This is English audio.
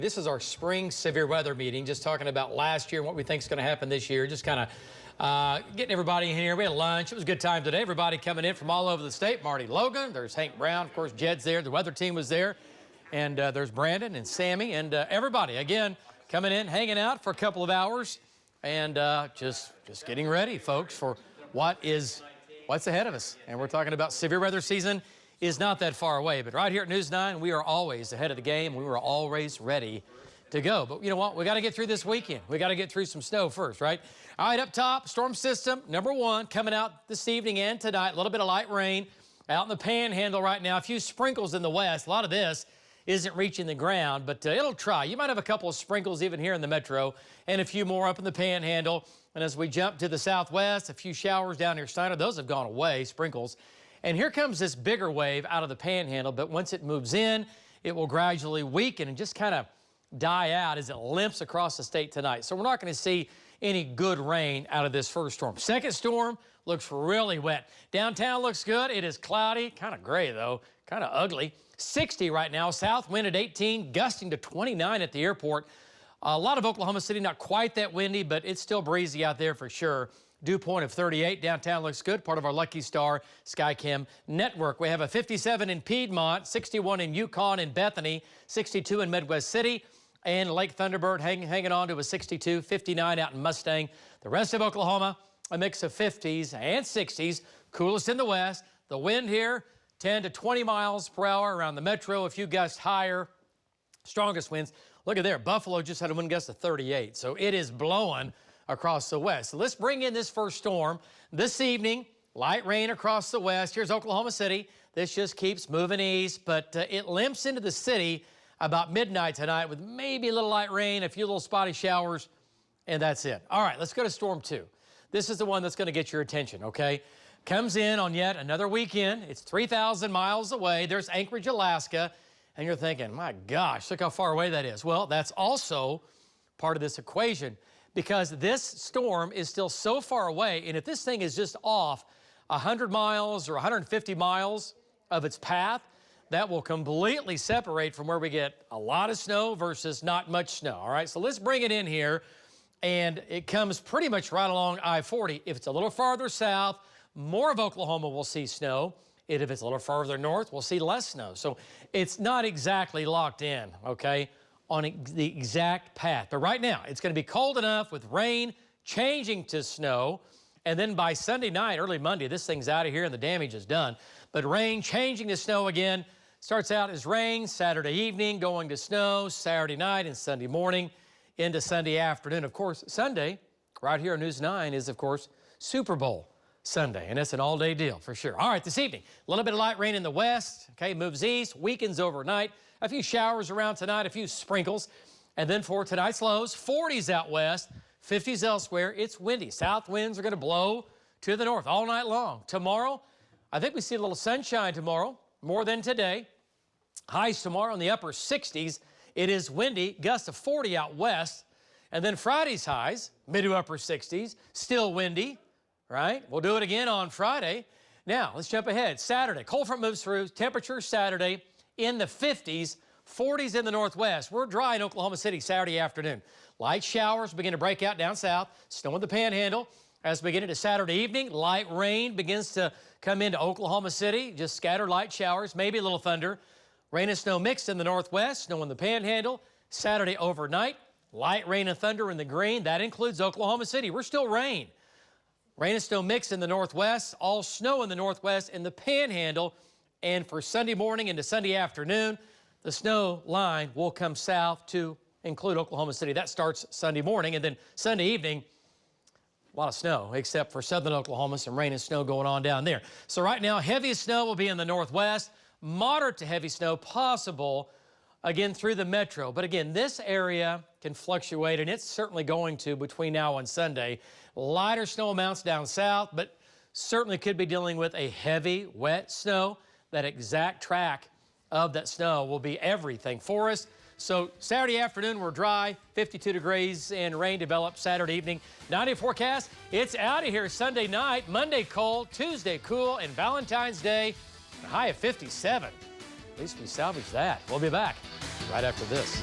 This is our spring severe weather meeting, just talking about last year and what we think is going to happen this year. Just kind of getting everybody in here. We had lunch. It was a good time today. Everybody coming in from all over the state. Marty Logan, there's Hank Brown, of course, Jed's there. The weather team was there. And there's Brandon and Sammy and everybody, again, coming in, hanging out for a couple of hours. And just getting ready, folks, for what's ahead of us. And we're talking about severe weather season is not that far away. But right here at News 9, we are always ahead of the game. We were always ready to go. But you know what? We got to get through this weekend. We got to get through some snow first, right? All right, up top, storm system number 1 coming out this evening and tonight. A little bit of light rain out in the panhandle right now. A few sprinkles in the west. A lot of this isn't reaching the ground, but it'll try. You might have a couple of sprinkles even here in the metro and a few more up in the panhandle. And as we jump to the southwest, a few showers down near Steiner. Those have gone away, sprinkles. And here comes this bigger wave out of the panhandle, but once it moves in, it will gradually weaken and just kind of die out as it limps across the state tonight. So we're not going to see any good rain out of this first storm. Second storm looks really wet. Downtown looks good. It is cloudy, kind of gray though, kind of ugly. 60 right now, south wind at 18, gusting to 29 at the airport. A lot of Oklahoma City, not quite that windy, but it's still breezy out there for sure. Dew point of 38. Downtown looks good, part of our Lucky Star Skycam network. We have a 57 in Piedmont, 61 in Yukon and Bethany, 62 in Midwest City, and Lake Thunderbird hanging on to a 62, 59 out in Mustang. The rest of Oklahoma, a mix of 50s and 60s, coolest in the west. The wind here, 10 to 20 miles per hour around the metro, a few gusts higher, strongest winds. Look at there, Buffalo just had a wind gust of 38, so it is blowing across the west. So let's bring in this first storm. This evening, light rain across the west. Here's Oklahoma City. This just keeps moving east, but it limps into the city about midnight tonight with maybe a little light rain, a few little spotty showers, and that's it. All right, let's go to storm 2. This is the one that's going to get your attention, okay? Comes in on yet another weekend. It's 3,000 miles away. There's Anchorage, Alaska, and you're thinking, my gosh, look how far away that is. Well, that's also part of this equation, because this storm is still so far away, and if this thing is just off 100 miles or 150 miles of its path, that will completely separate from where we get a lot of snow versus not much snow, all right? So let's bring it in here, and it comes pretty much right along I-40. If it's a little farther south, more of Oklahoma will see snow. If it's a little farther north, we'll see less snow. So it's not exactly locked in, okay, on the exact path. But right now, it's going to be cold enough with rain changing to snow. And then by Sunday night, early Monday, this thing's out of here and the damage is done. But rain changing to snow again. Starts out as rain Saturday evening, going to snow Saturday night and Sunday morning into Sunday afternoon. Of course, Sunday, right here on News 9, is, of course, Super Bowl Sunday, and it's an all-day deal for sure. All right, this evening, a little bit of light rain in the west, okay, moves east, weakens overnight. A few showers around tonight, a few sprinkles. And then for tonight's lows, 40s out west, 50s elsewhere. It's windy. South winds are going to blow to the north all night long. Tomorrow, I think we see a little sunshine tomorrow, more than today. Highs tomorrow in the upper 60s. It is windy, gusts of 40 out west. And then Friday's highs, mid to upper 60s, still windy, right? We'll do it again on Friday. Now, let's jump ahead. Saturday, cold front moves through. Temperature Saturday in the 50s, 40s in the northwest. We're dry in Oklahoma City Saturday afternoon. Light showers begin to break out down south. Snow in the panhandle. As we get into Saturday evening, light rain begins to come into Oklahoma City. Just scattered light showers, maybe a little thunder. Rain and snow mixed in the northwest, snow in the panhandle. Saturday overnight, light rain and thunder in the green. That includes Oklahoma City. We're still rain. Rain and snow mixed in the northwest, all snow in the northwest in the panhandle. And for Sunday morning into Sunday afternoon, the snow line will come south to include Oklahoma City. That starts Sunday morning, and then Sunday evening, a lot of snow, except for southern Oklahoma, some rain and snow going on down there. So right now, heaviest snow will be in the northwest, moderate to heavy snow possible, again, through the metro. But again, this area can fluctuate, and it's certainly going to between now and Sunday. Lighter snow amounts down south, but certainly could be dealing with a heavy, wet snow. That exact track of that snow will be everything for us. So Saturday afternoon, we're dry, 52 degrees, and rain develops Saturday evening. 90 forecast, it's out of here Sunday night. Monday cold, Tuesday cool, and Valentine's Day, a high of 57. At least we salvaged that. We'll be back right after this.